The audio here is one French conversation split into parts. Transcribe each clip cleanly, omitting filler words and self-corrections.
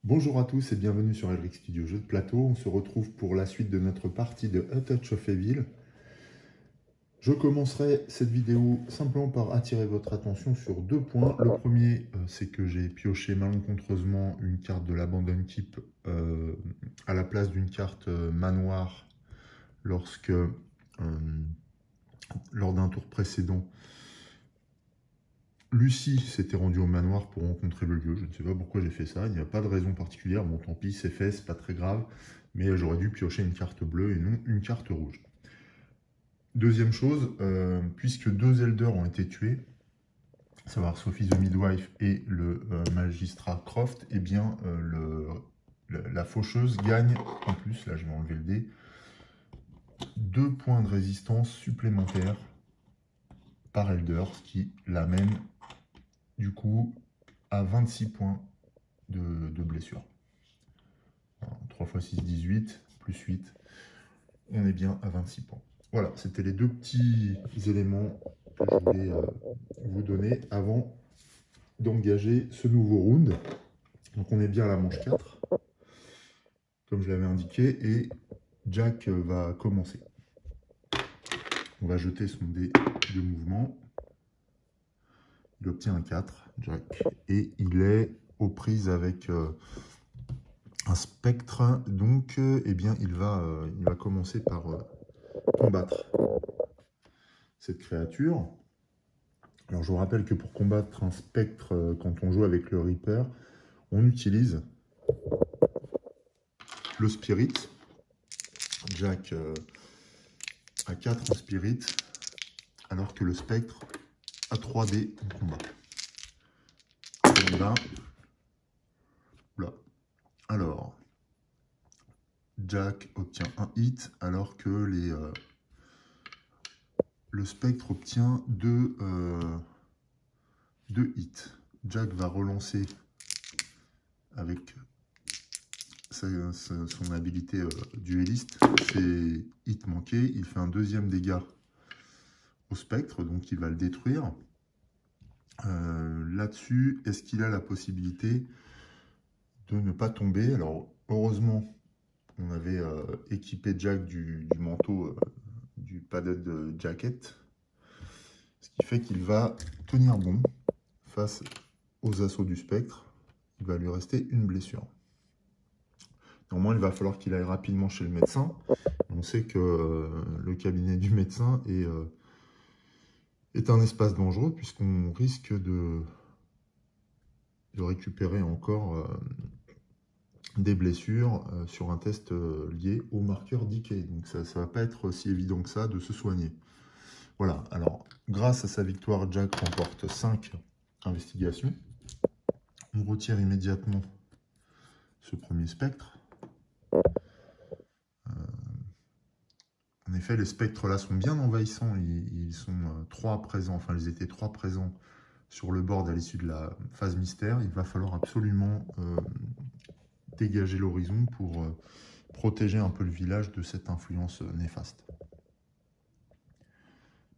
Bonjour à tous et bienvenue sur Elric Studio Jeux de plateau. On se retrouve pour la suite de notre partie de A Touch of Evil. Je commencerai cette vidéo simplement par attirer votre attention sur deux points. Le premier, c'est que j'ai pioché malencontreusement une carte de l'Abandon Keep à la place d'une carte manoir lorsque, lors d'un tour précédent, Lucie s'était rendue au manoir pour rencontrer le lieu. Je ne sais pas pourquoi j'ai fait ça. Il n'y a pas de raison particulière. Bon, tant pis, c'est fait, c'est pas très grave. Mais j'aurais dû piocher une carte bleue et non une carte rouge. Deuxième chose, puisque deux elders ont été tués, à savoir Sophie the Midwife et le magistrat Croft, eh bien, la faucheuse gagne, en plus, là je vais enlever le dé, 2 points de résistance supplémentaires par elder, ce qui l'amène du coup à 26 points de blessure. 3 x 6, 18, plus 8, on est bien à 26 points. Voilà, c'était les deux petits éléments que je voulais vous donner avant d'engager ce nouveau round. Donc on est bien à la manche 4, comme je l'avais indiqué, et Jack va commencer. On va jeter son dé de mouvement. Il obtient un 4, Jack, et il est aux prises avec un spectre. Donc, eh bien, il va commencer par combattre cette créature. Alors, je vous rappelle que pour combattre un spectre, quand on joue avec le Reaper, on utilise le Spirit. Jack a 4 en Spirit, alors que le spectre a 3 dés en combat. Là. Là. Alors, Jack obtient un hit, alors que le spectre obtient 2 hits. Jack va relancer avec son habilité dueliste. C'est hit manqué. Il fait un deuxième dégât au spectre, donc il va le détruire. Là-dessus, est-ce qu'il a la possibilité de ne pas tomber? Alors, heureusement, on avait équipé Jack du manteau du padded jacket, ce qui fait qu'il va tenir bon face aux assauts du spectre. Il va lui rester une blessure. Normalement, il va falloir qu'il aille rapidement chez le médecin. On sait que le cabinet du médecin est un espace dangereux, puisqu'on risque de récupérer encore des blessures sur un test lié au marqueur Decay. Donc ça ne va pas être si évident que ça de se soigner. Voilà, alors grâce à sa victoire, Jack remporte 5 investigations. On retire immédiatement ce premier spectre. En effet, les spectres là sont bien envahissants. Ils sont 3 présents, enfin ils étaient 3 présents sur le board à l'issue de la phase mystère. Il va falloir absolument dégager l'horizon pour protéger un peu le village de cette influence néfaste.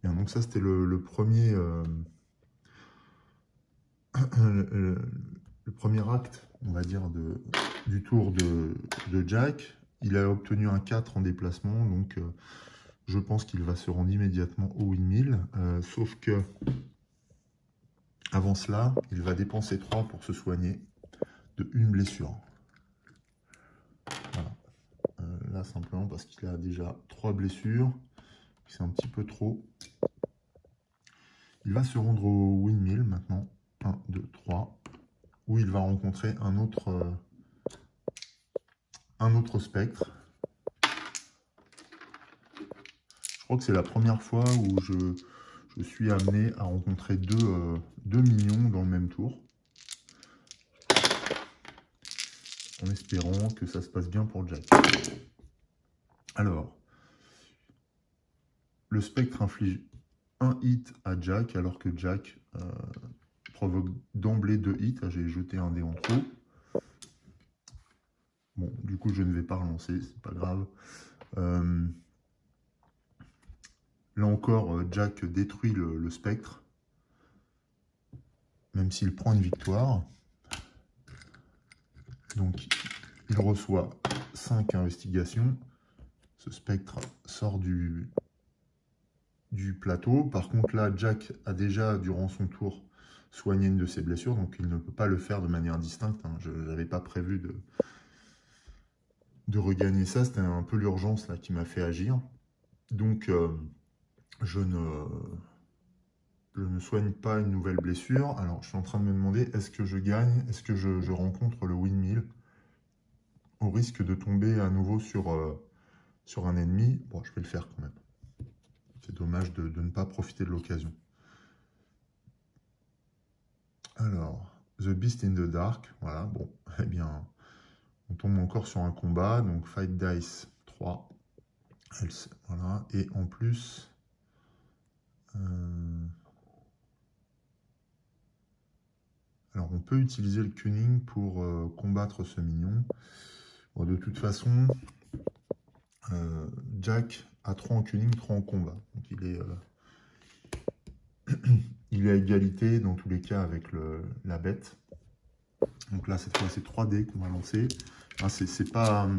Bien, donc ça c'était le premier le premier acte, on va dire, du tour de Jack. Il a obtenu un 4 en déplacement, donc je pense qu'il va se rendre immédiatement au windmill. Sauf que, avant cela, il va dépenser 3 pour se soigner de une blessure. Voilà. Là, simplement parce qu'il a déjà 3 blessures. C'est un petit peu trop. Il va se rendre au windmill maintenant. 1, 2, 3. Où il va rencontrer un autre spectre. Je crois que c'est la première fois où je suis amené à rencontrer deux minions dans le même tour. En espérant que ça se passe bien pour Jack. Alors, le spectre inflige un hit à Jack, alors que Jack provoque d'emblée 2 hits. J'ai jeté un dé en trop. Bon, du coup, je ne vais pas relancer, c'est pas grave. Là encore, Jack détruit le spectre, même s'il prend une victoire. Donc, il reçoit 5 investigations. Ce spectre sort du plateau. Par contre, là, Jack a déjà, durant son tour, soigné une de ses blessures. Donc, il ne peut pas le faire de manière distincte. Hein. Je n'avais pas prévu de regagner ça. C'était un peu l'urgence là qui m'a fait agir. Donc, je ne soigne pas une nouvelle blessure. Alors, je suis en train de me demander, est-ce que je gagne? Est-ce que je rencontre le windmill? Au risque de tomber à nouveau sur un ennemi. Bon, je vais le faire quand même. C'est dommage de ne pas profiter de l'occasion. Alors, The Beast in the Dark. Voilà, bon, eh bien, on tombe encore sur un combat. Donc, Fight Dice 3. Voilà, et en plus... alors, on peut utiliser le cunning pour combattre ce mignon. Bon, de toute façon, Jack a 3 en cunning, 3 en combat. Donc, il est à égalité dans tous les cas avec la bête. Donc là, cette fois, c'est 3 dés qu'on va lancer. Ah, c'est pas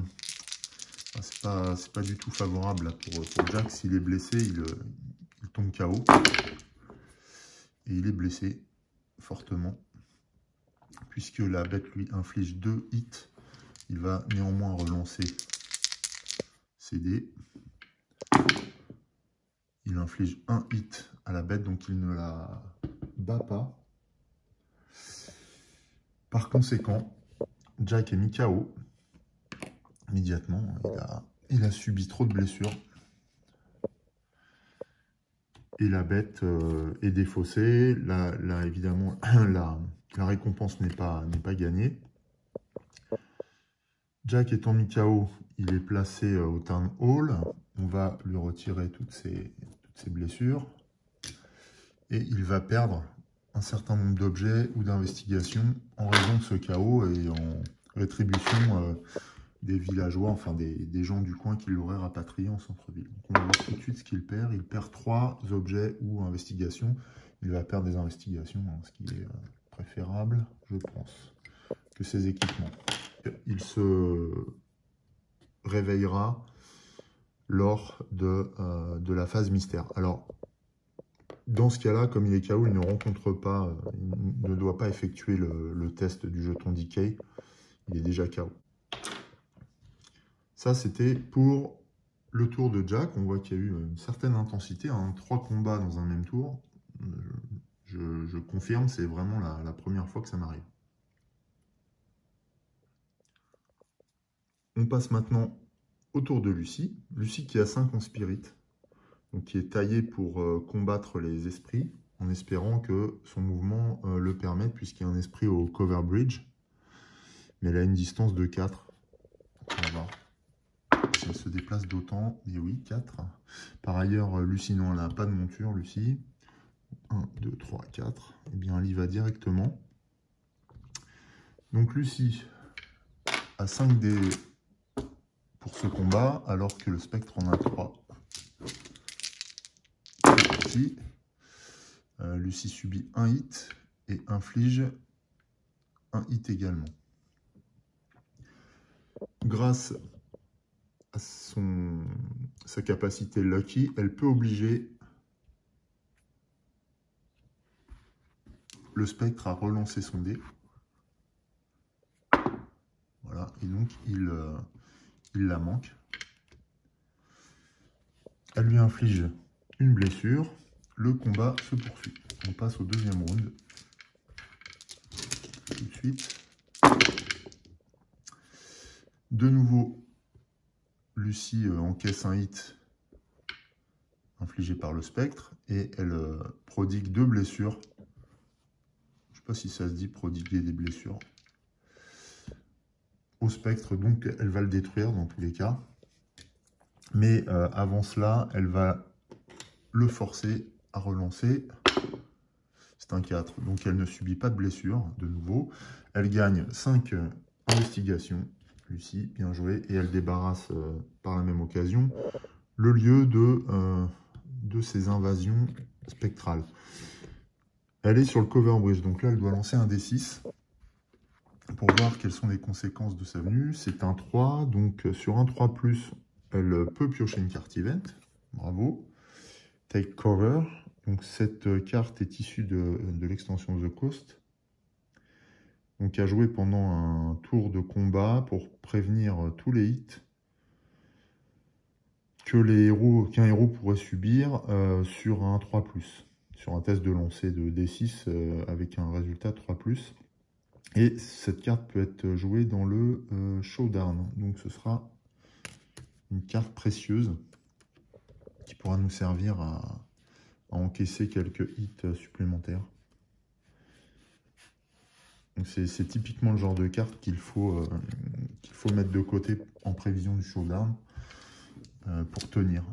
du tout favorable là, pour Jack. S'il est blessé, il tombe KO. Et il est blessé fortement. Puisque la bête lui inflige 2 hits, il va néanmoins relancer ses dés. Il inflige 1 hit à la bête, donc il ne la bat pas. Par conséquent, Jack est mis KO immédiatement. Il a subi trop de blessures. Et la bête est défaussée. Là évidemment, la récompense n'est pas gagnée. Jack étant mis KO, il est placé au Town Hall. On va lui retirer toutes ses blessures. Et il va perdre un certain nombre d'objets ou d'investigations en raison de ce KO et en rétribution des villageois, enfin des gens du coin qui l'auraient rapatrié en centre-ville. Donc on va voir tout de suite ce qu'il perd. Il perd 3 objets ou investigations. Il va perdre des investigations, hein, ce qui est préférable, je pense, que ses équipements. Il se réveillera lors de la phase mystère. Alors, dans ce cas-là, comme il est KO, il ne rencontre pas, il ne doit pas effectuer le test du jeton Decay. Il est déjà KO. Ça, c'était pour le tour de Jack. On voit qu'il y a eu une certaine intensité, hein, 3 combats dans un même tour. Je confirme, c'est vraiment la première fois que ça m'arrive. On passe maintenant au tour de Lucie. Lucie qui a 5 en spirit, donc qui est taillée pour combattre les esprits, en espérant que son mouvement le permette, puisqu'il y a un esprit au cover bridge. Mais elle a une distance de 4. On va voir si elle se déplace d'autant. Mais oui, 4. Par ailleurs, Lucie, non, elle n'a pas de monture, Lucie. 1, 2, 3, 4. Eh bien, elle y va directement. Donc, Lucie a 5 dés pour ce combat, alors que le spectre en a 3. Lucie subit 1 hit et inflige 1 hit également. Grâce à sa capacité Lucky, elle peut obliger le spectre à relancer son dé. Voilà, et donc il la manque. Elle lui inflige une blessure. Le combat se poursuit. On passe au deuxième round. Tout de suite. De nouveau, Lucie encaisse un hit infligé par le spectre et elle prodigue 2 blessures. Je ne sais pas si ça se dit prodiguer des blessures au spectre, donc elle va le détruire dans tous les cas. Mais avant cela, elle va le forcer à relancer. C'est un 4, donc elle ne subit pas de blessure de nouveau. Elle gagne 5 investigations. Lucie, bien joué. Et elle débarrasse par la même occasion le lieu de ses invasions spectrales. Elle est sur le cover bridge, donc là elle doit lancer un D6. pour voir quelles sont les conséquences de sa venue. C'est un 3, donc sur un 3+, elle peut piocher une carte event. Bravo. Take cover. Donc cette carte est issue de l'extension The Coast. Donc à jouer pendant un tour de combat pour prévenir tous les hits qu'un héros pourrait subir sur un 3+, sur un test de lancer de D6 avec un résultat 3+. Et cette carte peut être jouée dans le showdown. Donc ce sera une carte précieuse qui pourra nous servir à encaisser quelques hits supplémentaires. C'est typiquement le genre de carte qu'il faut mettre de côté en prévision du showdown pour tenir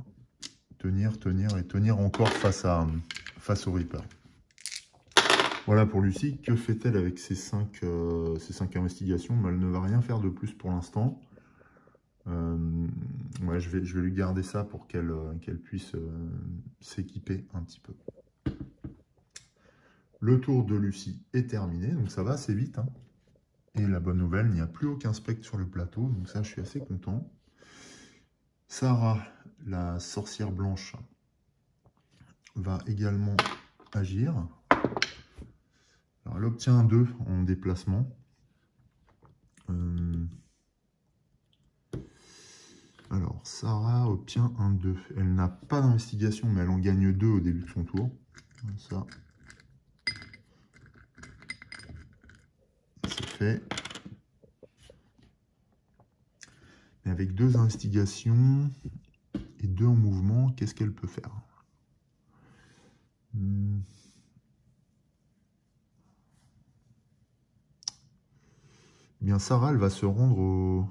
encore face au Reaper. Voilà pour Lucie. Que fait-elle avec ces 5 investigations? Elle ne va rien faire de plus pour l'instant. Ouais, je vais lui garder ça pour qu'elle puisse s'équiper un petit peu. Le tour de Lucie est terminé, donc ça va assez vite, hein. Et la bonne nouvelle, il n'y a plus aucun spectre sur le plateau, donc ça, je suis assez content. Sarah, la sorcière blanche, va également agir. Alors, elle obtient un 2 en déplacement. Alors, Sarah obtient un 2. Elle n'a pas d'investigation, mais elle en gagne 2 au début de son tour. Comme ça. C'est fait. Mais avec 2 investigations et 2 en mouvement, qu'est-ce qu'elle peut faire? Eh bien, Sarah, elle va se rendre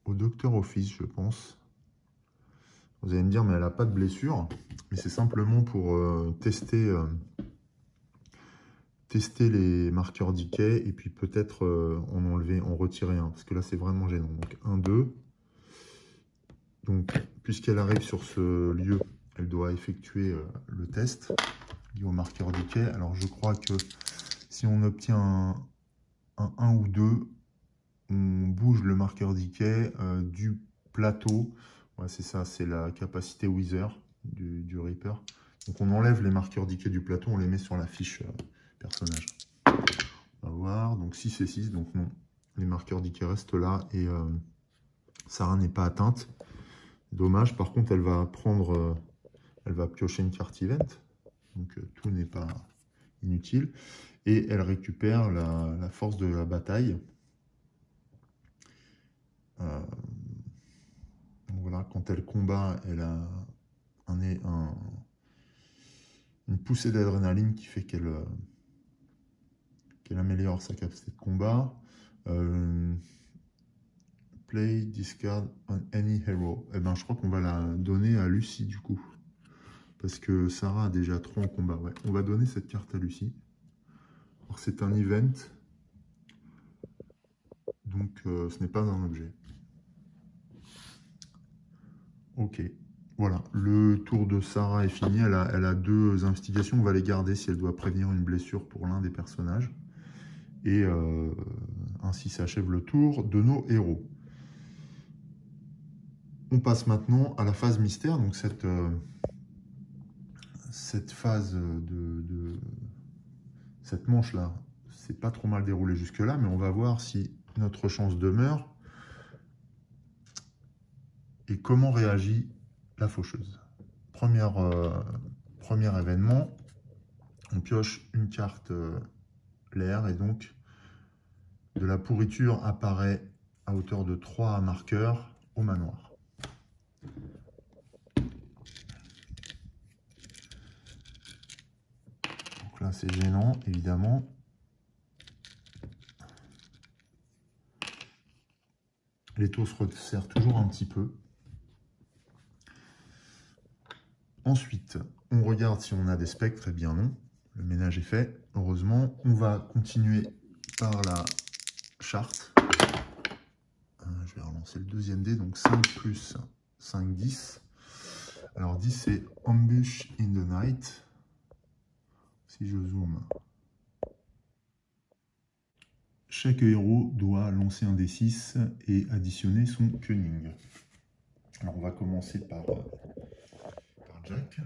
au Docteur Office, je pense. Vous allez me dire, mais elle n'a pas de blessure. Mais c'est simplement pour tester les marqueurs decay et puis peut-être en retirer un. Parce que là, c'est vraiment gênant. Donc, 1, 2. Donc, puisqu'elle arrive sur ce lieu, elle doit effectuer le test lié au marqueur decay. Alors, je crois que si on obtient un 1 ou 2, on bouge le marqueur decay du plateau. Ouais, c'est ça, c'est la capacité Wither du Reaper. Donc on enlève les marqueurs decay du plateau, on les met sur la fiche personnage. On va voir, donc 6 et 6, donc non. Les marqueurs decay restent là et Sarah n'est pas atteinte. Dommage, par contre elle va piocher une carte event. Donc tout n'est pas inutile. Et elle récupère la force de la bataille. Donc voilà, quand elle combat, elle a une poussée d'adrénaline qui fait qu'elle améliore sa capacité de combat. Play, discard on any hero. Eh ben, je crois qu'on va la donner à Lucie du coup. Parce que Sarah a déjà 3 en combat. Ouais. On va donner cette carte à Lucie. Alors c'est un event. Donc ce n'est pas un objet. Ok. Voilà, le tour de Sarah est fini. Elle a 2 investigations. On va les garder si elle doit prévenir une blessure pour l'un des personnages. Et ainsi s'achève le tour de nos héros. On passe maintenant à la phase mystère. Donc cette phase cette manche-là, c'est pas trop mal déroulé jusque-là, mais on va voir si notre chance demeure et comment réagit la faucheuse. Premier événement, on pioche une carte l'air et donc de la pourriture apparaît à hauteur de 3 marqueurs au manoir. Donc là c'est gênant évidemment. Les taux se resserrent toujours un petit peu. Ensuite, on regarde si on a des spectres. Eh bien non, le ménage est fait. Heureusement, on va continuer par la charte. Je vais relancer le deuxième dé. Donc 5 plus 5, 10. Alors 10, c'est Ambush in the Night. Si je zoome, chaque héros doit lancer un D6 et additionner son cunning. Alors on va commencer par Jack.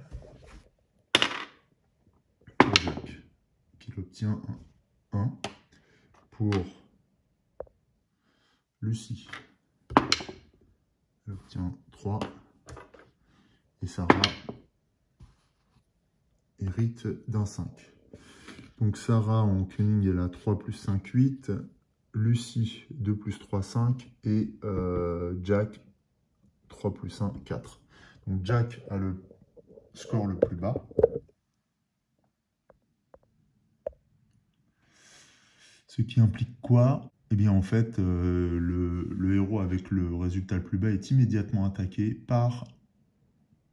Pour Jack, qui obtient un 1. Pour Lucie, elle obtient 3. Et Sarah hérite d'un 5. Donc Sarah en cunning, elle a 3 plus 5, 8. Lucie, 2 plus 3, 5. Et Jack, 3 plus 1, 4. Donc Jack a le score le plus bas. Ce qui implique quoi? Eh bien en fait, le héros avec le résultat le plus bas est immédiatement attaqué par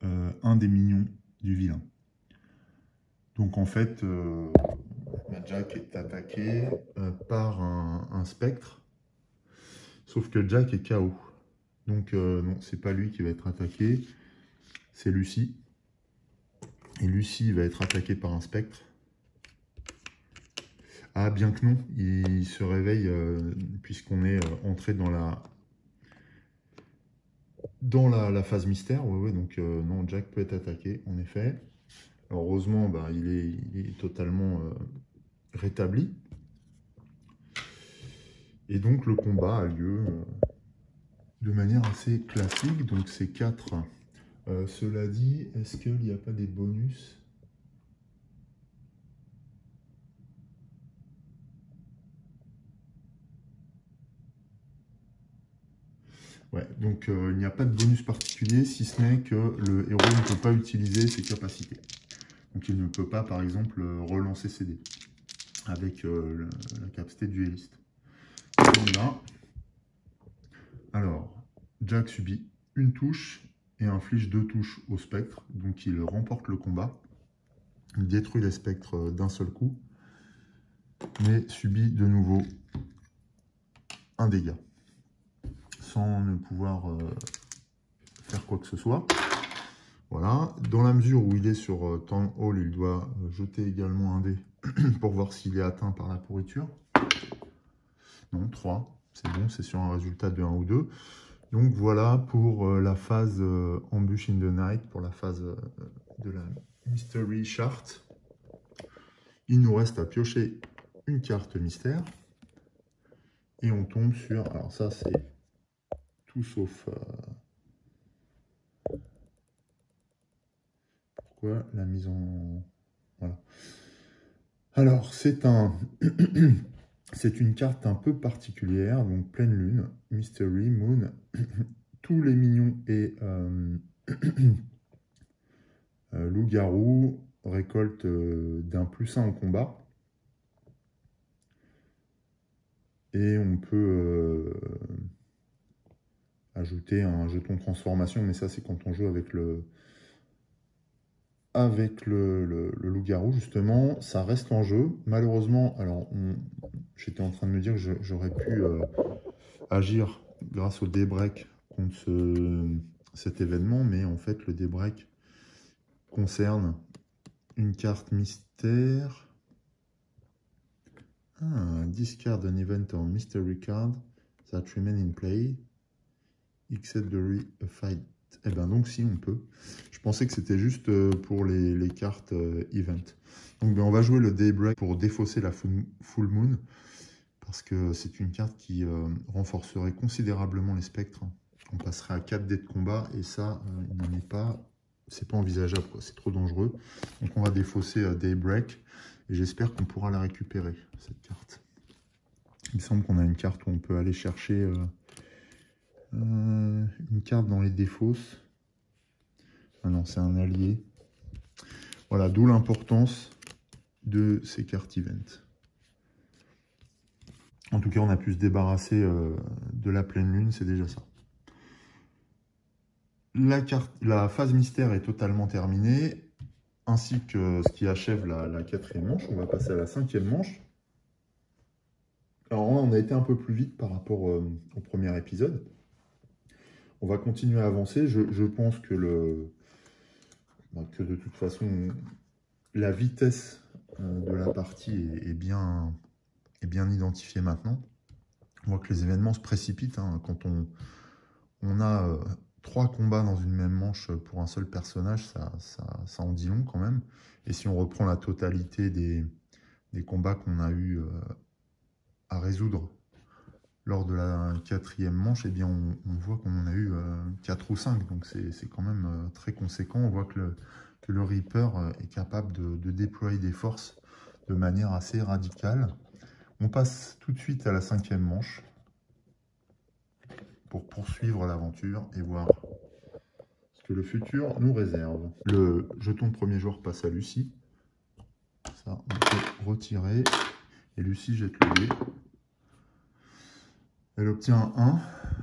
un des minions du vilain. Donc en fait, Jack est attaqué par un spectre, sauf que Jack est KO. Donc non, c'est pas lui qui va être attaqué, c'est Lucie. Et Lucie va être attaquée par un spectre. Ah, bien que non, il se réveille puisqu'on est entré dans la phase mystère. Ouais, donc non, Jack peut être attaqué, en effet. Alors, heureusement, bah, il est totalement rétabli. Et donc, le combat a lieu de manière assez classique. Donc, c'est 4. Cela dit, est-ce qu'il n'y a pas des bonus ? Ouais, donc il n'y a pas de bonus particulier, si ce n'est que le héros ne peut pas utiliser ses capacités. Donc il ne peut pas, par exemple, relancer ses dés avec la capacité de dueliste. Donc là, alors, Jack subit une touche et inflige 2 touches au spectre. Donc il remporte le combat. Il détruit les spectres d'un seul coup, mais subit de nouveau un dégât, sans ne pouvoir faire quoi que ce soit. Voilà, dans la mesure où il est sur Town Hall, il doit jeter également un dé pour voir s'il est atteint par la pourriture. Non, 3, c'est bon, c'est sur un résultat de 1 ou 2. Donc voilà pour la phase Ambush in the Night, pour la phase de la Mystery Chart. Il nous reste à piocher une carte mystère. Et on tombe sur... Alors ça, c'est tout sauf... pourquoi la mise en... Voilà. Alors, c'est une carte un peu particulière, donc pleine lune, Mystery, Moon, tous les minions et loup-garou récoltent d'un +1 au combat. Et on peut ajouter un jeton de transformation, mais ça c'est quand on joue avec le loup-garou, justement. Ça reste en jeu. Malheureusement, alors j'étais en train de me dire que j'aurais pu agir grâce au débreak contre cet événement, mais en fait le débreak concerne une carte mystère. Discard an event or mystery card that remain in play, except during a fight. Eh ben donc si, on peut. Je pensais que c'était juste pour les cartes event. Donc ben, on va jouer le Daybreak pour défausser la Full Moon, parce que c'est une carte qui renforcerait considérablement les spectres. On passerait à 4 dés de combat, et ça, il n'en est pas... C'est pas envisageable, c'est trop dangereux. Donc on va défausser Daybreak, et j'espère qu'on pourra la récupérer, cette carte. Il me semble qu'on a une carte où on peut aller chercher une carte dans les défausses. Ah non, c'est un allié. Voilà, d'où l'importance de ces cartes event. En tout cas, on a pu se débarrasser de la pleine lune, c'est déjà ça. La phase mystère est totalement terminée, ainsi que ce qui achève la 4e manche. On va passer à la 5e manche. Alors là, on a été un peu plus vite par rapport au premier épisode. On va continuer à avancer. Je pense que de toute façon, la vitesse de la partie est bien est bien identifié maintenant. On voit que les événements se précipitent, hein. Quand on a 3 combats dans une même manche pour un seul personnage, ça en dit long quand même. Et si on reprend la totalité des combats qu'on a eu à résoudre lors de la 4e manche, eh bien on voit qu'on en a eu 4 ou 5, donc c'est quand même très conséquent. On voit que le Reaper est capable de déployer des forces de manière assez radicale. On passe tout de suite à la 5e manche pour poursuivre l'aventure et voir ce que le futur nous réserve. Le jeton de premier joueur passe à Lucie. Ça, on peut retirer. Et Lucie jette le dé. Elle obtient un 1,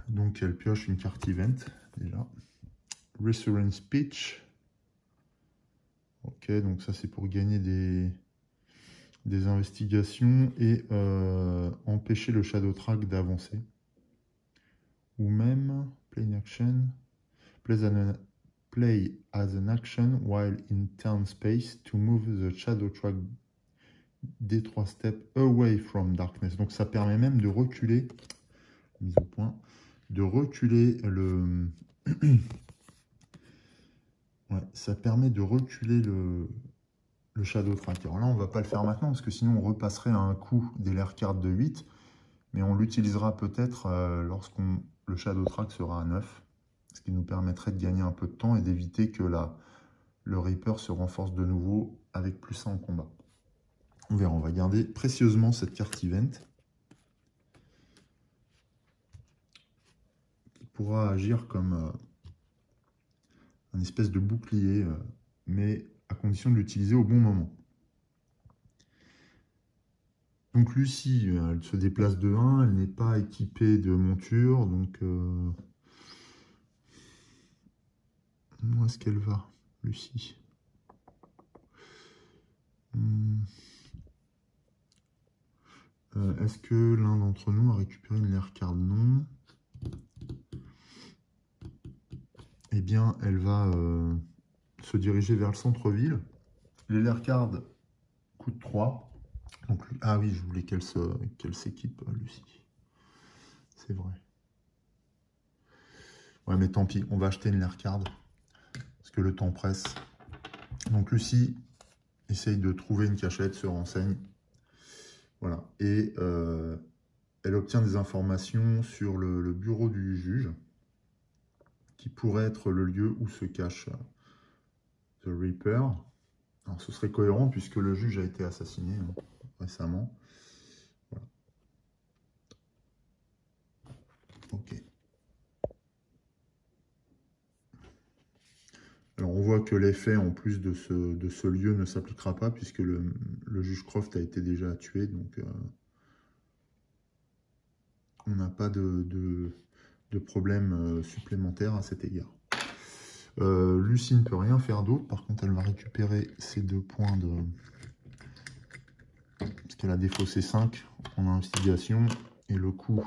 donc elle pioche une carte event, déjà. Resurrent Speech. Ok, donc ça c'est pour gagner des investigations et empêcher le Shadow Track d'avancer. Ou même, play in action, play as an action while in turn space to move the Shadow Track d3 steps away from darkness. Donc ça permet même de reculer, mise au point, de reculer le... ouais, ça permet de reculer le Shadow Track. Alors là, on ne va pas le faire maintenant, parce que sinon on repasserait à un coup des lair card de 8, mais on l'utilisera peut-être lorsqu'on le Shadow Track sera à 9, ce qui nous permettrait de gagner un peu de temps et d'éviter que le Reaper se renforce de nouveau avec plus 1 en combat. On verra, on va garder précieusement cette carte event qui pourra agir comme un espèce de bouclier, mais à condition de l'utiliser au bon moment. Donc Lucie, elle se déplace de 1, elle n'est pas équipée de monture, donc où est-ce qu'elle va, Lucie? Est-ce que l'un d'entre nous a récupéré une lair card? Non. Eh bien, elle va se diriger vers le centre-ville. Les lair cards coûtent 3. Donc, ah oui, je voulais qu'elle s'équipe, Lucie. C'est vrai. Ouais, mais tant pis, on va acheter une lair card. Parce que le temps presse. Donc, Lucie essaye de trouver une cachette, se renseigne. Voilà. Et elle obtient des informations sur le bureau du juge, qui pourrait être le lieu où se cache The Reaper. Alors, ce serait cohérent puisque le juge a été assassiné récemment. Voilà. Ok. Alors, on voit que l'effet, en plus de ce lieu, ne s'appliquera pas puisque le juge Croft a été déjà tué. Donc, on n'a pas de problème supplémentaire à cet égard. Lucie ne peut rien faire d'autre. Par contre, elle va récupérer ses 2 points de... parce qu'elle a défaussé 5 en investigation. Et le coût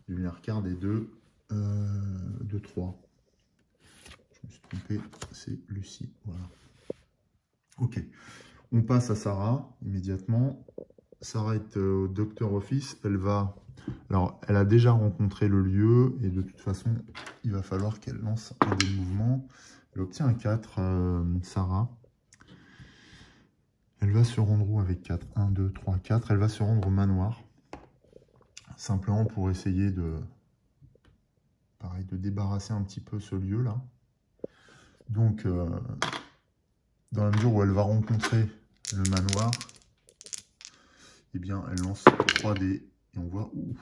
du lair card est de 3. Je me suis trompé, c'est Lucie. Voilà. Ok. On passe à Sarah immédiatement. Sarah est au Doctor Office. Elle va... Alors, elle a déjà rencontré le lieu et de toute façon, il va falloir qu'elle lance un des mouvements. Elle obtient un 4, Sarah. Elle va se rendre où avec 4? 1, 2, 3, 4. Elle va se rendre au manoir. Simplement pour essayer de... pareil, de débarrasser un petit peu ce lieu-là. Donc, dans la mesure où elle va rencontrer le manoir, eh bien, elle lance 3 dés. Et on voit où.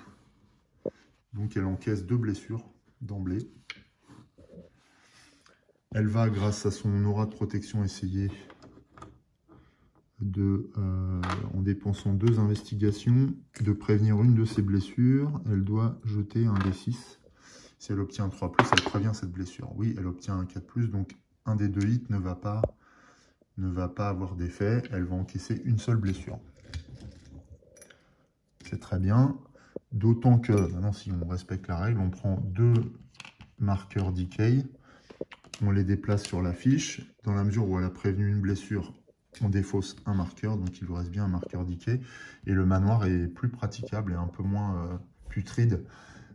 Donc elle encaisse 2 blessures d'emblée. Elle va, grâce à son aura de protection, essayer de, en dépensant 2 investigations, de prévenir une de ses blessures. Elle doit jeter un D6. Si elle obtient un 3+, elle prévient cette blessure. Oui, elle obtient un 4+, donc un des 2 hits ne va pas avoir d'effet. Elle va encaisser une seule blessure. C'est très bien. D'autant que, maintenant, si on respecte la règle, on prend 2 marqueurs decay, on les déplace sur la fiche. Dans la mesure où elle a prévenu une blessure, On défausse un marqueur, donc il vous reste bien un marqueur d'Ikea. Et le manoir est plus praticable et un peu moins putride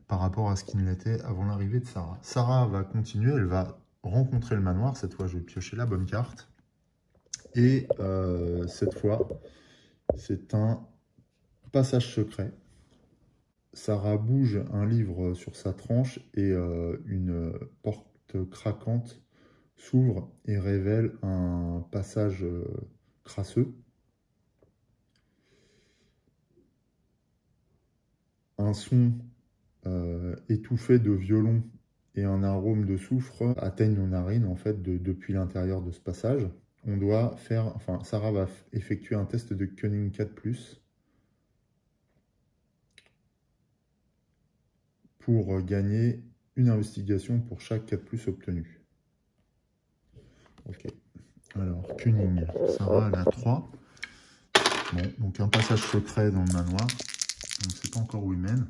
par rapport à ce qu'il l'était avant l'arrivée de Sarah. Sarah va continuer, elle va rencontrer le manoir. Cette fois, je vais piocher la bonne carte. Et cette fois, c'est un passage secret. Sarah bouge un livre sur sa tranche et une porte craquante s'ouvre et révèle un passage crasseux. Un son étouffé de violon et un arôme de soufre atteignent nos narines en fait depuis l'intérieur de ce passage. On doit faire, enfin Sarah va effectuer un test de Cunning 4+, pour gagner une investigation pour chaque 4+ obtenu. Ok. Alors, Cunning, Sarah elle a 3. Bon, donc un passage secret dans le manoir. On ne sait pas encore où il mène.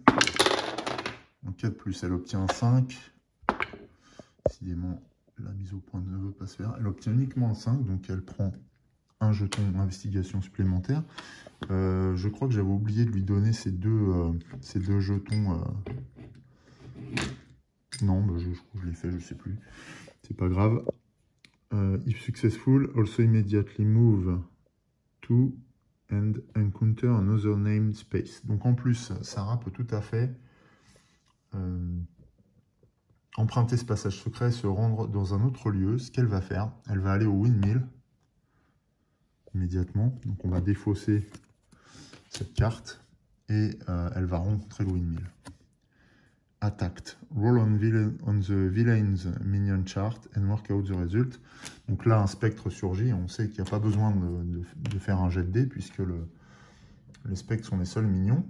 Donc 4+, elle obtient 5. Décidément, la mise au point ne veut pas se faire. Elle obtient uniquement un 5, donc elle prend un jeton d'investigation supplémentaire. Je crois que j'avais oublié de lui donner ces deux jetons. Non, bah, je l'ai fait, je ne sais plus. C'est pas grave. If successful, also immediately move to and encounter another named space. Donc en plus, Sarah peut tout à fait emprunter ce passage secret et se rendre dans un autre lieu. Ce qu'elle va faire, elle va aller au windmill immédiatement. Donc on va défausser cette carte et elle va rencontrer le windmill. Attacked. Roll on the villain's minion chart and work out the result. Donc là, un spectre surgit. On sait qu'il n'y a pas besoin de faire un jet de dés puisque les spectres sont les seuls minions.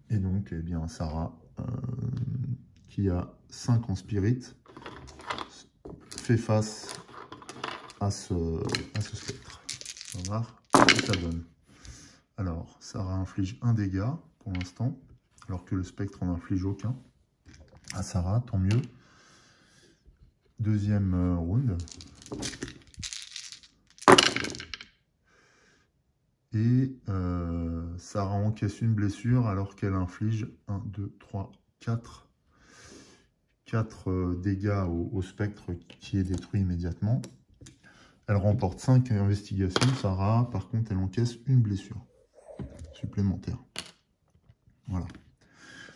Et donc, eh bien, Sarah, qui a 5 en spirit, fait face à ce spectre. On va voir ce que ça donne. Alors, Sarah inflige un dégât pour l'instant, alors que le spectre n'en inflige aucun. À Sarah, tant mieux. Deuxième round. Et Sarah encaisse une blessure alors qu'elle inflige 1, 2, 3, 4 dégâts au spectre qui est détruit immédiatement. Elle remporte 5 investigations. Sarah, par contre, elle encaisse une blessure supplémentaire. Voilà.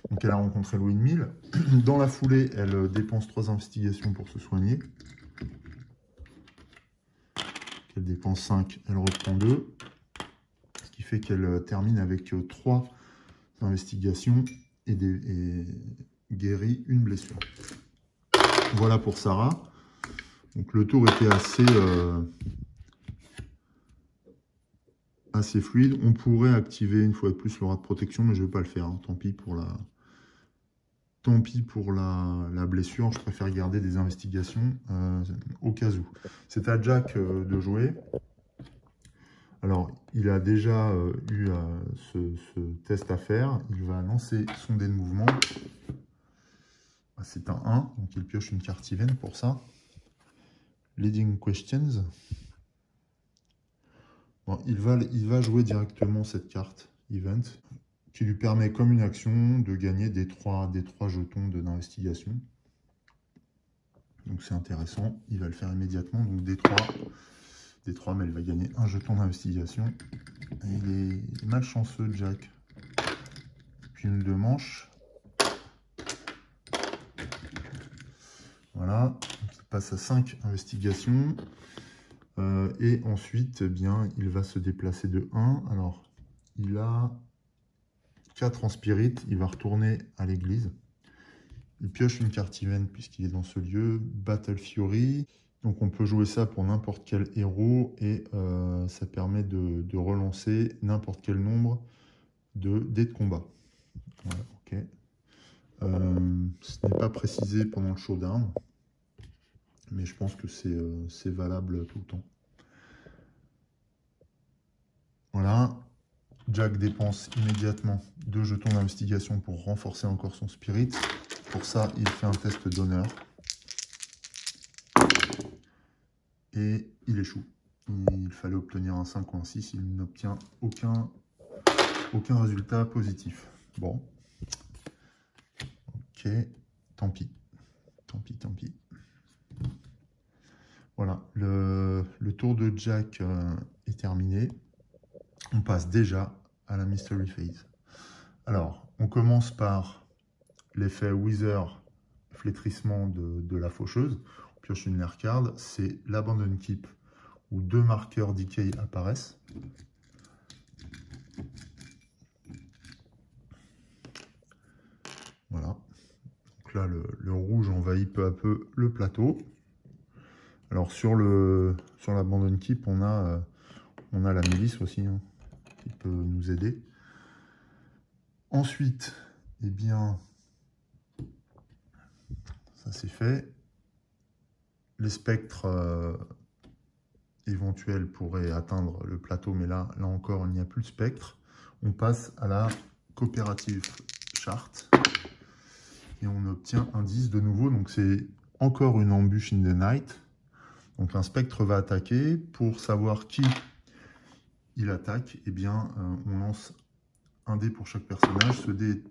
Donc elle a rencontré le windmill. Dans la foulée, elle dépense 3 investigations pour se soigner. Elle dépense 5, elle reprend 2. Ce qui fait qu'elle termine avec 3 investigations et guérit une blessure. Voilà pour Sarah. Donc le tour était assez fluide. On pourrait activer une fois de plus l'aura de protection, mais je ne vais pas le faire. Hein. Tant pis pour la blessure. Je préfère garder des investigations au cas où. C'est à Jack de jouer. Alors, il a déjà eu ce test à faire. Il va lancer son dé de mouvement. C'est un 1, donc il pioche une carte even pour ça. Leading questions. Bon, il va jouer directement cette carte event qui lui permet comme une action de gagner des 3 jetons d'investigation. Donc c'est intéressant, il va le faire immédiatement. Donc des 3, mais il va gagner un jeton d'investigation. Il est malchanceux, Jack. Puis une de manche. Voilà, donc il passe à 5 investigations. Et ensuite, eh bien, il va se déplacer de 1. Alors, il a 4 en spirit. Il va retourner à l'église. Il pioche une carte event puisqu'il est dans ce lieu. Battle Fury. Donc, on peut jouer ça pour n'importe quel héros. Et ça permet de relancer n'importe quel nombre de dés de combat. Voilà, ok. Ce n'est pas précisé pendant le showdown. Mais je pense que c'est valable tout le temps. Voilà. Jack dépense immédiatement 2 jetons d'investigation pour renforcer encore son spirit. Pour ça, il fait un test d'honneur. Et il échoue. il fallait obtenir un 5 ou un 6, il n'obtient aucun résultat positif. Bon. Ok, tant pis. Tant pis, tant pis. Voilà, le tour de Jack est terminé. On passe déjà à la Mystery Phase. Alors, on commence par l'effet Wither, flétrissement de la faucheuse. On pioche une lair card, c'est l'Abandon Keep, où 2 marqueurs Decay apparaissent. Voilà. Donc là, le rouge envahit peu à peu le plateau. Alors sur l'Abandon Keep, on a la milice aussi, hein, qui peut nous aider. Ensuite, eh bien, ça c'est fait. Les spectres éventuels pourraient atteindre le plateau, mais là encore, il n'y a plus de spectre. On passe à la coopérative chart et on obtient un 10 de nouveau. Donc c'est encore une embûche in the night. Donc un spectre va attaquer. Pour savoir qui il attaque, eh bien, on lance un dé pour chaque personnage. Ce dé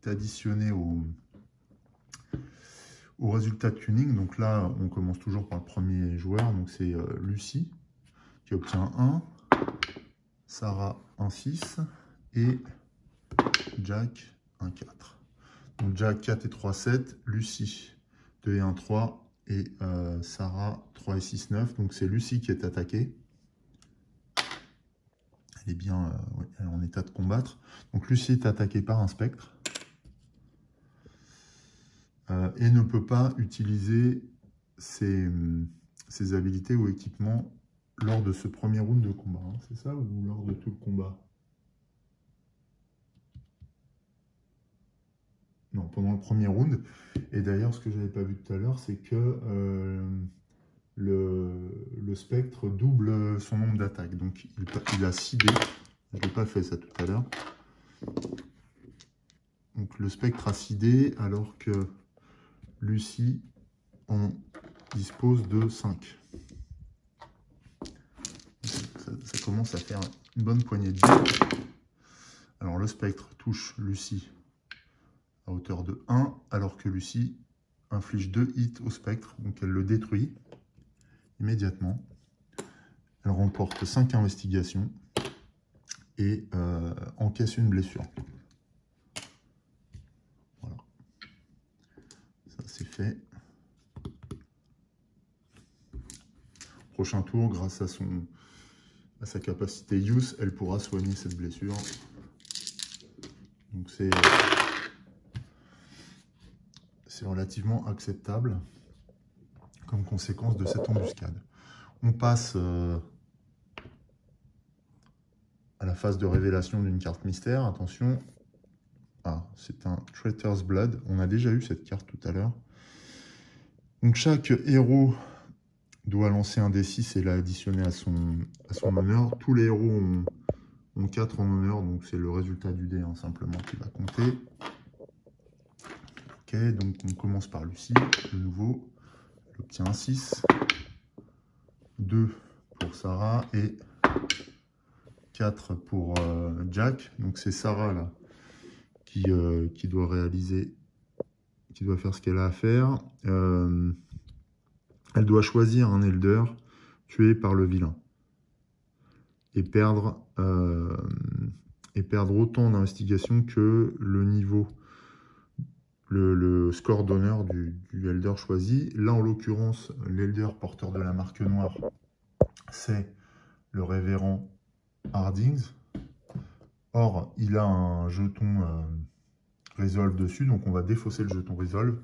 est additionné au résultat de tuning. Donc là, on commence toujours par le premier joueur. Donc c'est Lucie qui obtient 1, Sarah un 6 et Jack un 4. Donc Jack 4 et 3, 7, Lucie 2 et 1, 3 et Sarah 3 et 6, 9. Donc c'est Lucie qui est attaquée. Elle est bien ouais, elle est en état de combattre. Donc Lucie est attaquée par un spectre. Et ne peut pas utiliser ses habilités ou équipements lors de ce premier round de combat. Hein. C'est ça, ou lors de tout le combat? Non, pendant le premier round. Et d'ailleurs, ce que je n'avais pas vu tout à l'heure, c'est que le spectre double son nombre d'attaques. Donc il a 6 dés. Je n'ai pas fait ça tout à l'heure. Donc le spectre a 6 dés, alors que Lucie en dispose de 5. Ça commence à faire une bonne poignée de dés. Alors le spectre touche Lucie à hauteur de 1, alors que Lucie inflige 2 hits au spectre, donc elle le détruit immédiatement. Elle remporte 5 investigations et encaisse une blessure. Voilà. Ça c'est fait. Prochain tour, grâce à sa capacité use, elle pourra soigner cette blessure. Donc c'est relativement acceptable comme conséquence de cette embuscade. On passe à la phase de révélation d'une carte mystère. Attention, c'est un Traitor's Blood. On a déjà eu cette carte tout à l'heure. Donc chaque héros doit lancer un D6 et l'additionner à son honneur. Tous les héros ont 4 en honneur, donc c'est le résultat du dé hein, simplement qui va compter. Ok, donc on commence par Lucie, de nouveau. Elle obtient un 6, 2 pour Sarah et 4 pour Jack. Donc c'est Sarah là qui doit réaliser, qui doit faire ce qu'elle a à faire. Elle doit choisir un Elder tué par le vilain et perdre autant d'investigation que le niveau, le score d'honneur du Elder choisi. Là, en l'occurrence, l'Elder porteur de la marque noire, c'est le révérend Hardings. Or, il a un jeton Resolve dessus, donc on va défausser le jeton Resolve.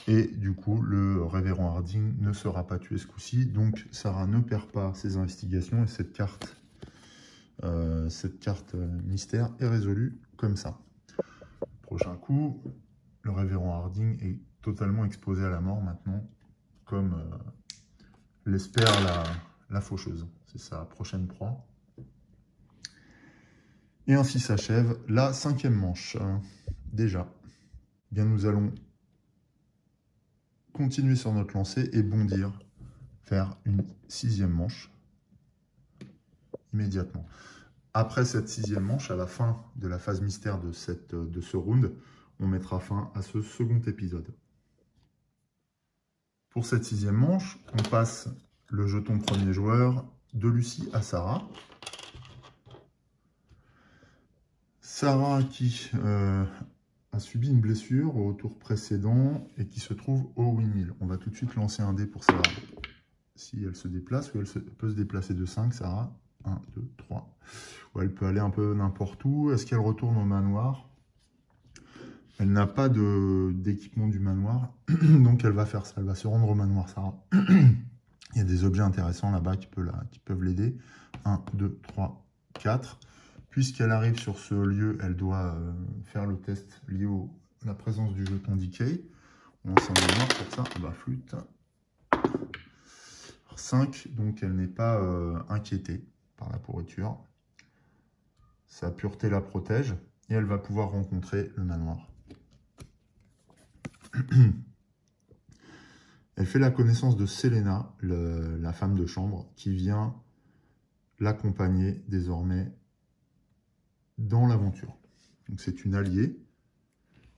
Et du coup, le révérend Harding ne sera pas tué ce coup-ci. Donc, Sarah ne perd pas ses investigations et cette carte mystère est résolue comme ça. Prochain coup, le révérend Harding est totalement exposé à la mort maintenant, comme l'espère la faucheuse. C'est sa prochaine proie. Et ainsi s'achève la 5e manche. Déjà, bien nous allons continuer sur notre lancée et bondir vers une 6e manche. immédiatement. Après cette 6e manche, à la fin de la phase mystère de ce round, on mettra fin à ce second épisode. Pour cette 6e manche, on passe le jeton premier joueur de Lucie à Sarah. Sarah qui a subi une blessure au tour précédent et qui se trouve au windmill. On va tout de suite lancer un dé pour savoir si elle se déplace ou elle peut se déplacer de 5, Sarah. 1, 2, 3. Ou elle peut aller un peu n'importe où. Est-ce qu'elle retourne au manoir? Elle n'a pas d'équipement du manoir, donc elle va faire ça. Elle va se rendre au manoir, Sarah. Il y a des objets intéressants là-bas qui peuvent l'aider. 1, 2, 3, 4. Puisqu'elle arrive sur ce lieu, elle doit faire le test lié à la présence du jeton Decay. On lance un manoir pour ça. Bah, flûte. 5, donc elle n'est pas inquiétée par la pourriture. Sa pureté la protège et elle va pouvoir rencontrer le manoir. Elle fait la connaissance de Selena, la femme de chambre, qui vient l'accompagner désormais dans l'aventure. Donc c'est une alliée.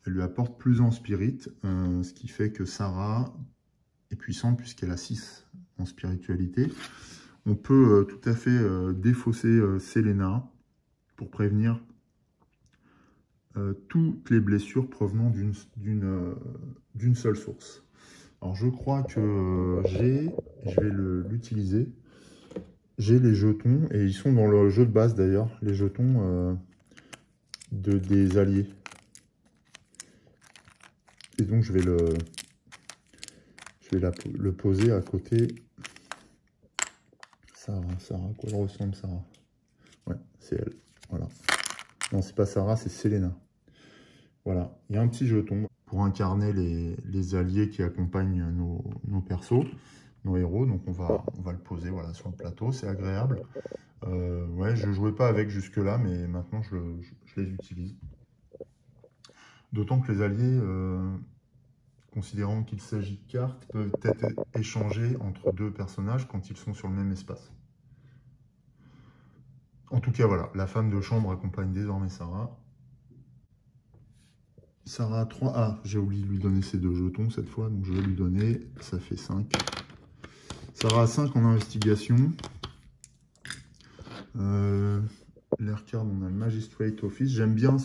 Elle lui apporte plus en spirit, ce qui fait que Sarah est puissante puisqu'elle a 6 en spiritualité. On peut tout à fait défausser Selena pour prévenir toutes les blessures provenant d'une seule source. Alors je crois que je vais l'utiliser, j'ai les jetons, et ils sont dans le jeu de base d'ailleurs, les jetons des alliés. Et donc je vais le poser à côté. Sarah, à quoi elle ressemble Sarah? Ouais, c'est elle, voilà. Non, c'est pas Sarah, c'est Selena. Voilà, il y a un petit jeton pour incarner les alliés qui accompagnent nos persos, nos héros. Donc on va le poser voilà, sur le plateau, c'est agréable. Ouais, je ne jouais pas avec jusque-là, mais maintenant je les utilise. D'autant que les alliés, considérant qu'il s'agit de cartes, peuvent être échangés entre 2 personnages quand ils sont sur le même espace. En tout cas, voilà, la femme de chambre accompagne désormais Sarah. Sarah a 3. Ah, j'ai oublié de lui donner ses 2 jetons cette fois, donc je vais lui donner, ça fait 5. Sarah a 5 en investigation. L'air card, on a le Magistrate Office. J'aime bien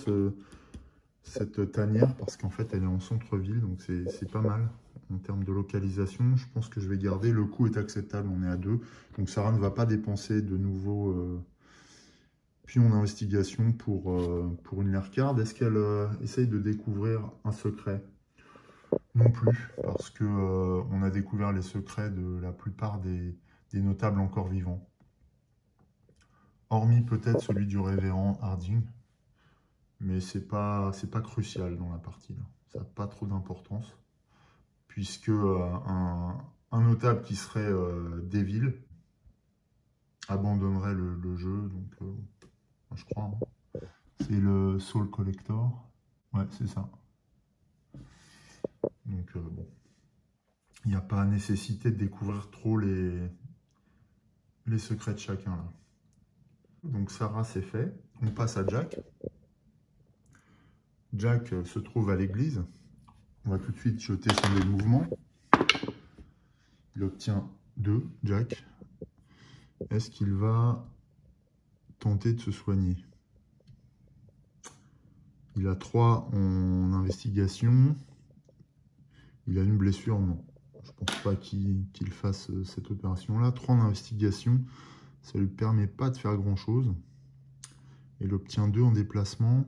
cette tanière parce qu'en fait elle est en centre-ville, donc c'est pas mal en termes de localisation. Je pense que je vais garder. Le coût est acceptable, on est à 2. Donc Sarah ne va pas dépenser de nouveau pions d'investigation pour une lair card. Est-ce qu'elle essaye de découvrir un secret? Non plus, parce que on a découvert les secrets de la plupart des notables encore vivants. Hormis peut-être celui du révérend Harding. Mais c'est pas crucial dans la partie. Là. Ça n'a pas trop d'importance. Puisque un notable qui serait Devil abandonnerait le jeu. Donc, je crois. Hein. C'est le Soul Collector. Ouais, c'est ça. Donc, bon. Il n'y a pas nécessité de découvrir trop les secrets de chacun. Là. Donc, Sarah, c'est fait. On passe à Jack. Jack se trouve à l'église. On va tout de suite jeter son dé de mouvement. Il obtient 2, Jack. Est-ce qu'il va tenter de se soigner? Il a 3 en investigation. Il a une blessure, non. Je ne pense pas qu'il fasse cette opération-là. 3 en investigation, ça ne lui permet pas de faire grand-chose. Il obtient 2 en déplacement.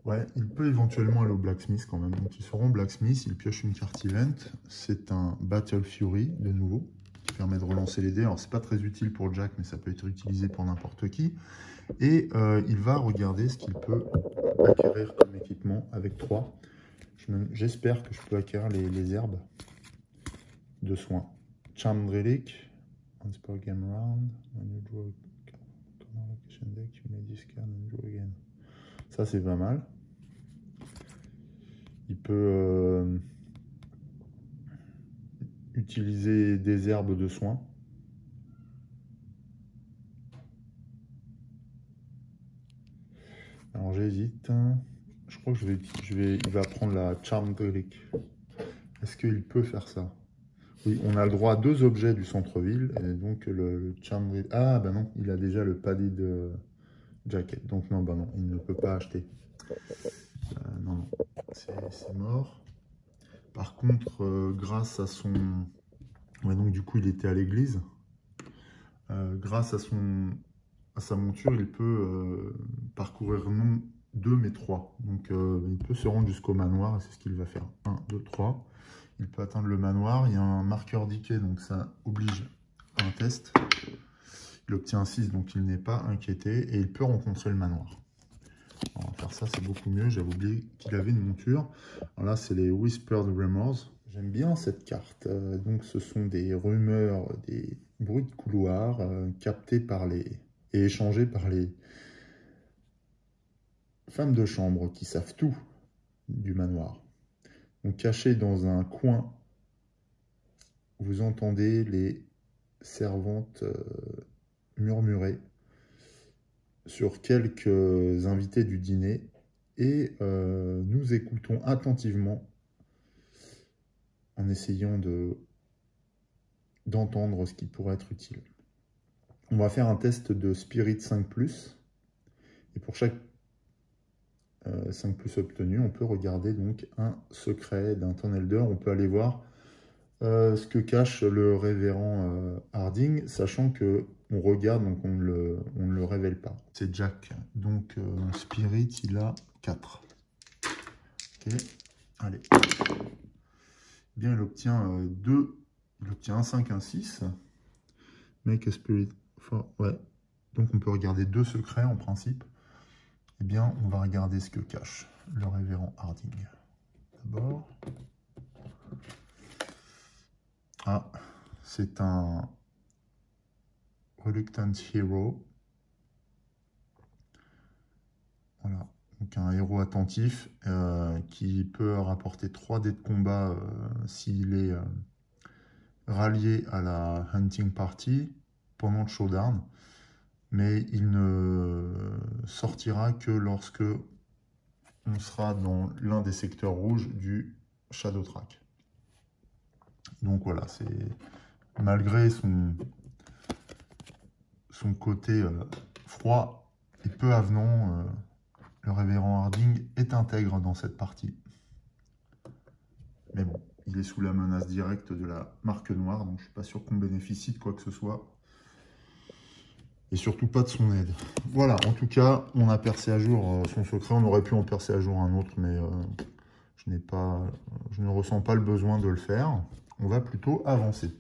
Ouais, il peut éventuellement aller au Blacksmith quand même. Donc il se rend au Blacksmith, il pioche une carte event. C'est un Battle Fury de nouveau, qui permet de relancer les dés. Alors c'est pas très utile pour Jack, mais ça peut être utilisé pour n'importe qui. Et il va regarder ce qu'il peut acquérir comme équipement avec 3. J'espère que je peux acquérir les herbes de soins. Charmed Relic, on spell game round, when you draw a corner location deck, you may discard and draw again. Ça c'est pas mal. Il peut utiliser des herbes de soin. Alors j'hésite. Je crois que il va prendre la Charm Relic. Est-ce qu'il peut faire ça? Oui, on a le droit à 2 objets du centre-ville. Et donc le Charm Relic... Ah bah non, il a déjà le Padded Jacket. Donc non, bah non, il ne peut pas acheter. Non, non, c'est mort. Par contre, grâce à son... Ouais, donc du coup, il était à l'église. Grâce à sa monture, il peut parcourir non 2 mais 3. Donc il peut se rendre jusqu'au manoir, et c'est ce qu'il va faire. 1, 2, 3. Il peut atteindre le manoir. Il y a un marqueur d'Ikea, donc ça oblige à un test. Il obtient un 6, donc il n'est pas inquiété. Et il peut rencontrer le manoir. On va faire ça, c'est beaucoup mieux. J'avais oublié qu'il avait une monture. Alors là, c'est les Whispered Rumors. J'aime bien cette carte. Donc ce sont des rumeurs, des bruits de couloir captés par et échangés par les femmes de chambre qui savent tout du manoir. Donc cachés dans un coin, vous entendez les servantes murmurer sur quelques invités du dîner et nous écoutons attentivement en essayant d'entendre ce qui pourrait être utile. On va faire un test de Spirit 5+, et pour chaque 5+ obtenu, on peut regarder donc un secret d'un Town Elder. On peut aller voir ce que cache le révérend Harding, sachant que on regarde, donc on ne le révèle pas. C'est Jack, donc Spirit, il a 4. Ok, allez. Bien, il obtient 2, il obtient un 5, un 6. Make a Spirit 4, ouais. Donc on peut regarder 2 secrets en principe. Eh bien, on va regarder ce que cache le révérend Harding. D'abord. Ah, c'est un Reluctant Hero. Voilà, donc un héros attentif qui peut rapporter 3 dés de combat s'il est rallié à la Hunting Party pendant le showdown. Mais il ne sortira que lorsque on sera dans l'un des secteurs rouges du Shadow Track. Donc voilà, c'est malgré son côté froid et peu avenant, le révérend Harding est intègre dans cette partie. Mais bon, il est sous la menace directe de la marque noire, donc je ne suis pas sûr qu'on bénéficie de quoi que ce soit. Et surtout pas de son aide. Voilà, en tout cas, on a percé à jour son secret. On aurait pu en percer à jour un autre, mais je ne ressens pas le besoin de le faire. On va plutôt avancer.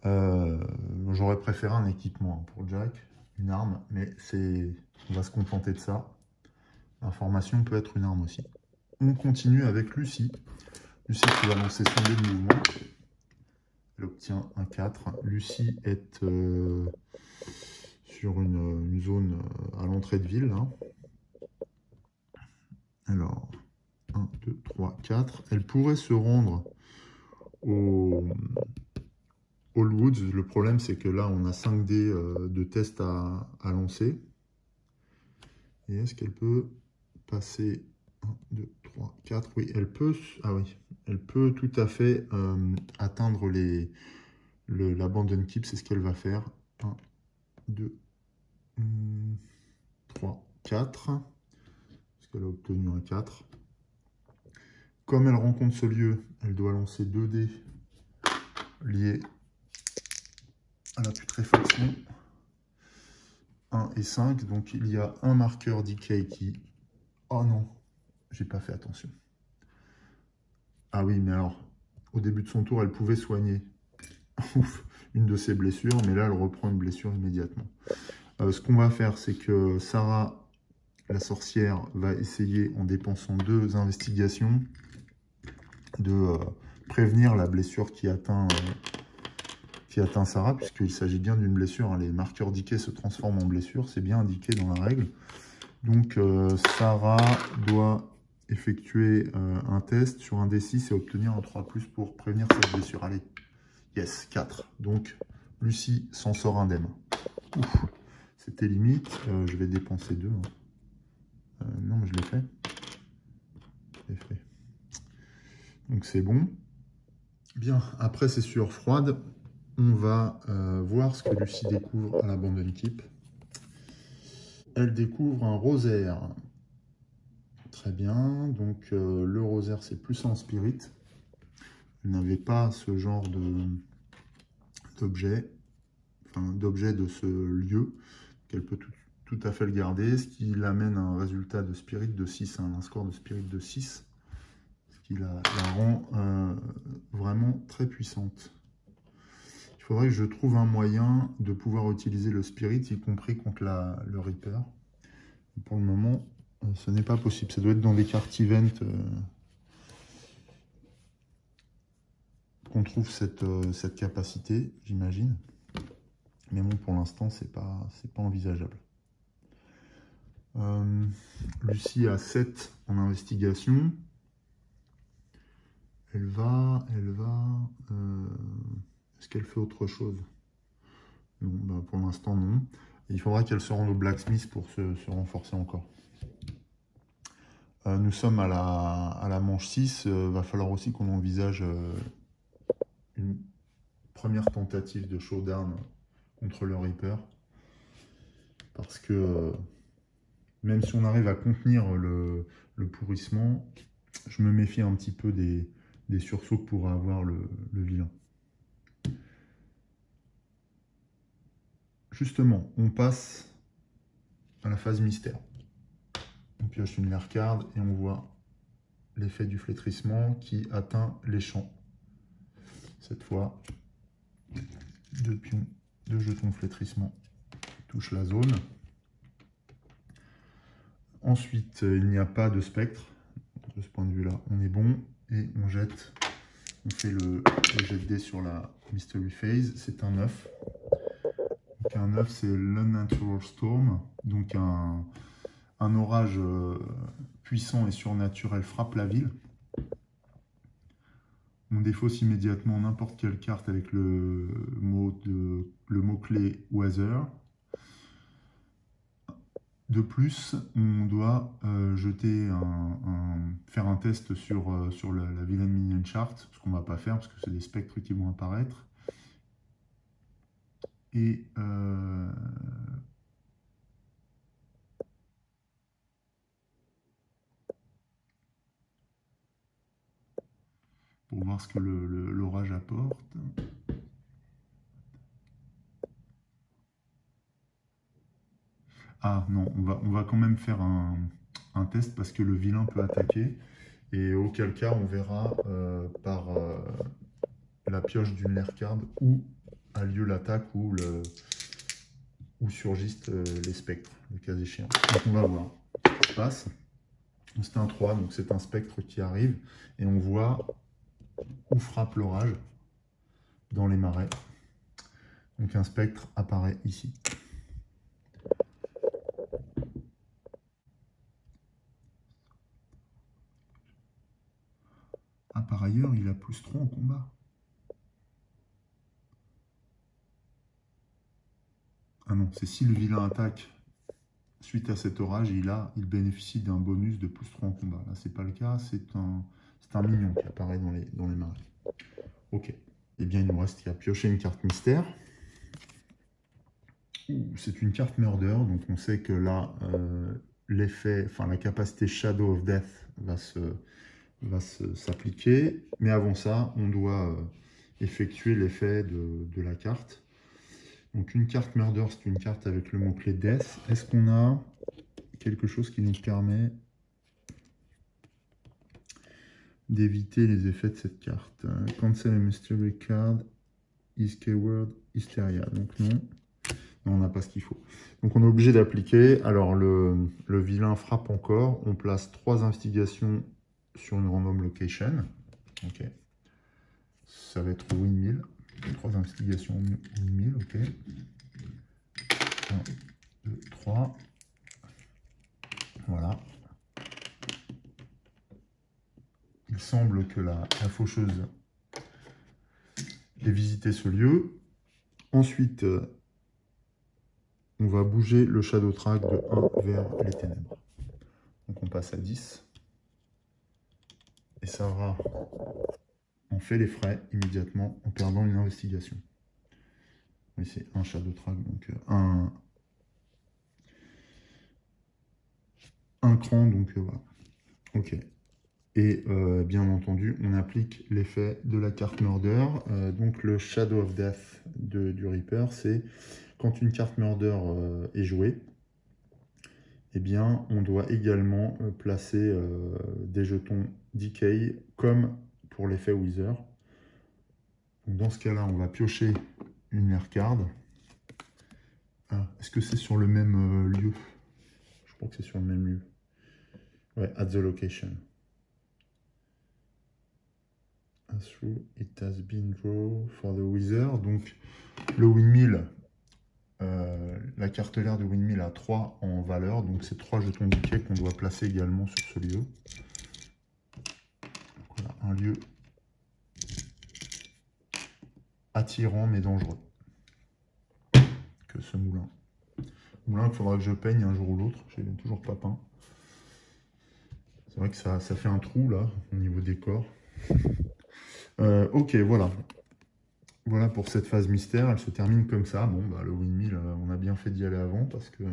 J'aurais préféré un équipement pour Jack, une arme, mais on va se contenter de ça. L'information peut être une arme aussi. On continue avec Lucie. Lucie qui va lancer son dé de mouvement. Elle obtient un 4. Lucie est sur une zone à l'entrée de ville. Là. Alors, 1, 2, 3, 4. Elle pourrait se rendre au All Woods. Le problème, c'est que là, on a 5 dés de test à lancer. Et est-ce qu'elle peut passer 1, 2, 3, 4. Oui, elle peut. Ah oui, elle peut tout à fait atteindre l'abandon keep. C'est ce qu'elle va faire. 1, 2, 3, 4. Parce qu'elle a obtenu un 4. Comme elle rencontre ce lieu, elle doit lancer 2 dés liés à la putréfaction. 1 et 5. Donc il y a un marqueur decay qui... Oh non, j'ai pas fait attention. Ah oui, mais alors, au début de son tour, elle pouvait soigner une de ses blessures, mais là, elle reprend une blessure immédiatement. Ce qu'on va faire, c'est que Sarah, la sorcière, va essayer, en dépensant 2 investigations, de prévenir la blessure qui atteint Sarah, puisqu'il s'agit bien d'une blessure. Hein. Les marqueurs decay se transforment en blessure, c'est bien indiqué dans la règle. Donc, Sarah doit effectuer un test sur un D6 et obtenir un 3+ pour prévenir cette blessure. Allez, yes, 4. Donc, Lucie s'en sort indemne. Ouf, c'était limite. Je vais dépenser 2. Hein. Non, mais je l'ai fait. Je l'ai fait. Donc, c'est bon. Bien, après ces sueurs froides, on va voir ce que Lucie découvre à l'abandon type. Elle découvre un rosaire. Très bien, donc le rosaire c'est plus en spirit. Elle n'avait pas ce genre d'objet, enfin d'objet de ce lieu, qu'elle peut tout à fait le garder, ce qui l'amène à un résultat de spirit de 6, hein, un score de spirit de 6, ce qui la rend vraiment très puissante. Il faudrait que je trouve un moyen de pouvoir utiliser le spirit, y compris contre le Reaper. Pour le moment, ce n'est pas possible. Ça doit être dans des cartes event qu'on trouve cette capacité, j'imagine. Mais bon, pour l'instant, c'est pas envisageable. Lucie a 7 en investigation. Elle va... Est-ce qu'elle fait autre chose? Non, bah pour l'instant, non. Il faudra qu'elle se rende au blacksmith pour se renforcer encore. Nous sommes à la manche 6. Va falloir aussi qu'on envisage une première tentative de showdown contre le Reaper. Parce que même si on arrive à contenir le pourrissement, je me méfie un petit peu des sursauts que pourra avoir le vilain. Justement, on passe à la phase mystère. On pioche une lair card et on voit l'effet du flétrissement qui atteint les champs. Cette fois, 2 pions, 2 jetons flétrissement touchent la zone. Ensuite, il n'y a pas de spectre. De ce point de vue-là, on est bon. Et on jette. On fait le jet de dés sur la Mystery Phase. C'est un 9. Donc un 9, c'est l'Unnatural Storm. Donc un orage puissant et surnaturel frappe la ville. On défausse immédiatement n'importe quelle carte avec le mot-clé Weather. De plus, on doit faire un test sur la vilaine minion chart, ce qu'on ne va pas faire parce que c'est des spectres qui vont apparaître. Et pour voir ce que l'orage apporte. Ah non, on va quand même faire un test parce que le vilain peut attaquer. Et auquel cas, on verra par la pioche d'une lair card où a lieu l'attaque où surgissent les spectres, le cas échéant. Donc on va voir ce qui se passe. C'est un 3, donc c'est un spectre qui arrive. Et on voit où frappe l'orage dans les marais. Donc un spectre apparaît ici. Ah, par ailleurs, il a +3 en combat. Ah non, c'est si le vilain attaque suite à cet orage, il bénéficie d'un bonus de +3 en combat. Là, c'est pas le cas, c'est un minion qui apparaît dans les marais. Ok. Eh bien, il nous reste qu'à piocher une carte mystère. C'est une carte murder, donc on sait que là, la capacité Shadow of Death va s'appliquer. Mais avant ça, on doit effectuer l'effet de la carte. Donc une carte murder, c'est une carte avec le mot-clé Death. Est-ce qu'on a quelque chose qui nous permet d'éviter les effets de cette carte? Cancel a mystery card, is keyword Hysteria. Donc non. Non, on n'a pas ce qu'il faut. Donc on est obligé d'appliquer. Alors le vilain frappe encore. On place 3 investigations sur une random location. Ok. Ça va être windmill. 3 investigations windmill. Ok. 1, 2, 3. Voilà. semble que la faucheuse ait visité ce lieu. Ensuite, on va bouger le Shadow Track de 1 vers les ténèbres. Donc on passe à 10. Et ça aura en fait les frais immédiatement en perdant une investigation. Oui, c'est un Shadow Track, donc un cran, donc voilà. Ok. Et bien entendu, on applique l'effet de la carte Murder. Donc le Shadow of Death du Reaper, c'est quand une carte Murder est jouée, eh bien, on doit également placer des jetons Decay comme pour l'effet Wither. Donc dans ce cas-là, on va piocher une air card. Ah, est-ce que c'est sur le même lieu? Je crois que c'est sur le même lieu. Ouais, at the location. Through it has been drawn for the Wither. Donc le Windmill, la carte l'air de Windmill a 3 en valeur. Donc c'est 3 jetons Decay qu'on doit placer également sur ce lieu. Donc, voilà, un lieu attirant mais dangereux que ce moulin. Moulin qu'il faudra que je peigne un jour ou l'autre. Je l'ai toujours pas peint. C'est vrai que ça fait un trou là au niveau des corps. Ok, voilà. Voilà pour cette phase mystère. Elle se termine comme ça. Bon, bah, le Windmill, on a bien fait d'y aller avant parce que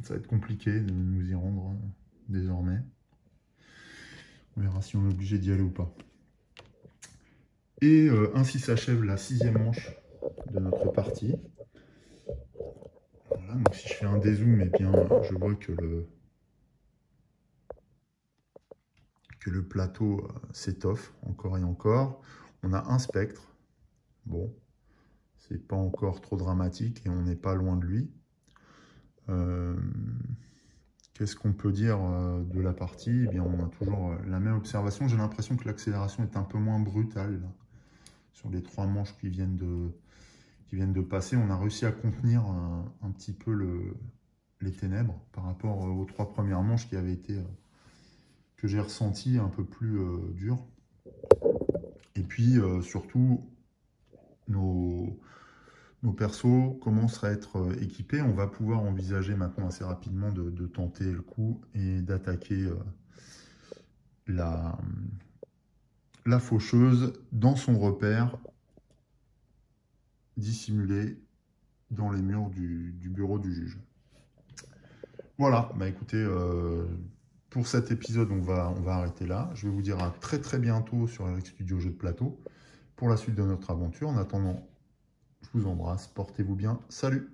ça va être compliqué de nous y rendre désormais. On verra si on est obligé d'y aller ou pas. Et ainsi s'achève la 6e manche de notre partie. Voilà, donc si je fais un dézoom, eh bien, je vois que le plateau s'étoffe encore et encore. On a un spectre. Bon, c'est pas encore trop dramatique et on n'est pas loin de lui. Qu'est-ce qu'on peut dire de la partie? Eh bien, on a toujours la même observation. J'ai l'impression que l'accélération est un peu moins brutale. Là. Sur les 3 manches qui viennent de passer, on a réussi à contenir un petit peu les ténèbres par rapport aux 3 premières manches qui avaient été, que j'ai ressenti un peu plus dures. Et puis, surtout, nos persos commencent à être équipés. On va pouvoir envisager maintenant assez rapidement de tenter le coup et d'attaquer la faucheuse dans son repère dissimulé dans les murs du bureau du juge. Voilà, bah écoutez, pour cet épisode, on va arrêter là. Je vais vous dire à très très bientôt sur Eric Studio Jeux de Plateau pour la suite de notre aventure. En attendant, je vous embrasse, portez-vous bien, salut!